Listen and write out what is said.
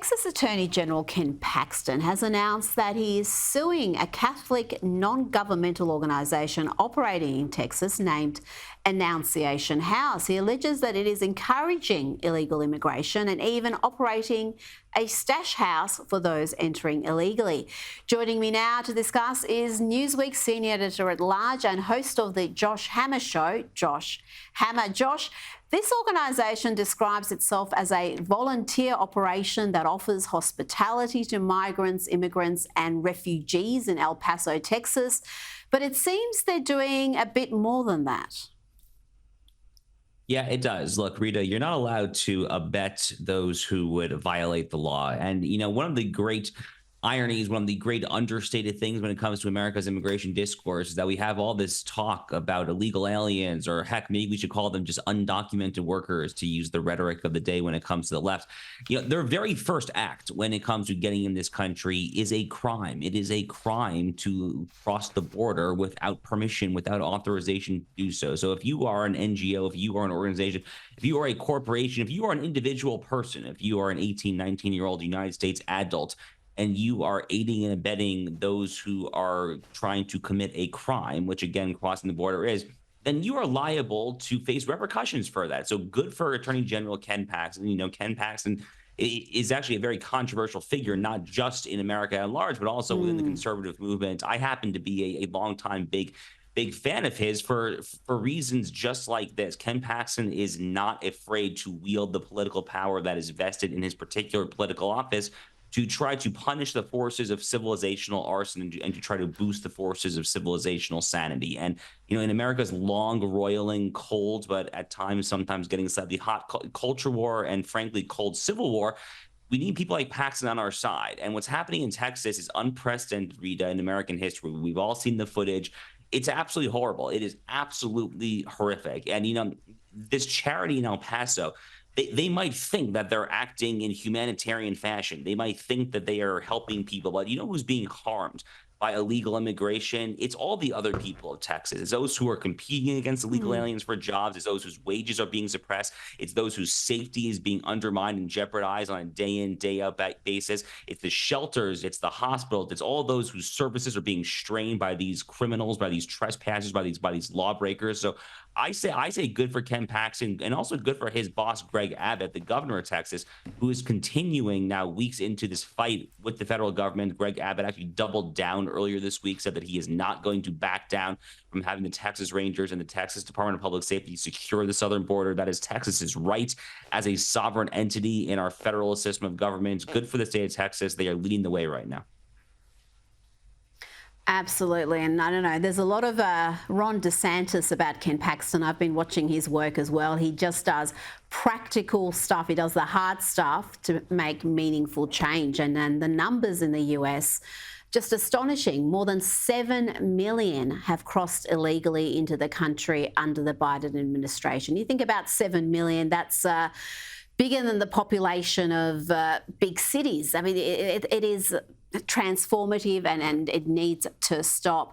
Texas Attorney General Ken Paxton has announced that he is suing a Catholic non-governmental organisation operating in Texas named Annunciation House. He alleges that it is encouraging illegal immigration and even operating a stash house for those entering illegally. Joining me now to discuss is Newsweek Senior Editor-at-Large and host of the Josh Hammer Show, Josh Hammer. Josh, this organisation describes itself as a volunteer operation that offers hospitality to migrants, immigrants and refugees in El Paso, Texas. But it seems they're doing a bit more than that. Yeah, it does. Look, Rita, you're not allowed to abet those who would violate the law. And, one of the great ironies, one of the great understated things when it comes to America's immigration discourse is that we have all this talk about illegal aliens, or heck, maybe we should call them just undocumented workers, to use the rhetoric of the day when it comes to the left. Their very first act when it comes to getting in this country is a crime. It is a crime to cross the border without permission, without authorization to do so. So if you are an NGO, if you are an organization, if you are a corporation, if you are an individual person, if you are an 18, 19-year-old United States adult, and you are aiding and abetting those who are trying to commit a crime, which again, crossing the border is, then you are liable to face repercussions for that. So good for Attorney General Ken Paxton. Ken Paxton is actually a very controversial figure, not just in America at large, but also within the conservative movement. I happen to be a longtime big fan of his for reasons just like this. Ken Paxton is not afraid to wield the political power that is vested in his particular political office to try to punish the forces of civilizational arson and to try to boost the forces of civilizational sanity. And, in America's long, roiling, cold, but at times sometimes getting slightly hot culture war and, frankly, cold civil war, we need people like Paxton on our side. And what's happening in Texas is unprecedented, Rita, in American history. We've all seen the footage. It's absolutely horrible. It is absolutely horrific. And, this charity in El Paso, they might think that they're acting in humanitarian fashion. They might think that they are helping people, but who's being harmed by illegal immigration? It's all the other people of Texas. It's those who are competing against illegal aliens for jobs. It's those whose wages are being suppressed. It's those whose safety is being undermined and jeopardized on a day in, day out basis. It's the shelters. It's the hospitals. It's all those whose services are being strained by these criminals, by these trespassers, by these lawbreakers. So I say good for Ken Paxton, and also good for his boss, Greg Abbott, the governor of Texas, who is continuing now weeks into this fight with the federal government. Greg Abbott actually doubled down earlier this week, said that he is not going to back down from having the Texas Rangers and the Texas Department of Public Safety secure the southern border. That is Texas's right as a sovereign entity in our federal system of government. Good for the state of Texas. They are leading the way right now. Absolutely. And I don't know, there's a lot of Ron DeSantis about Ken Paxton. I've been watching his work as well. He just does practical stuff. He does the hard stuff to make meaningful change. And then the numbers in the US, just astonishing. More than 7 million have crossed illegally into the country under the Biden administration. You think about 7 million, that's bigger than the population of big cities. I mean, it is transformative and it needs to stop.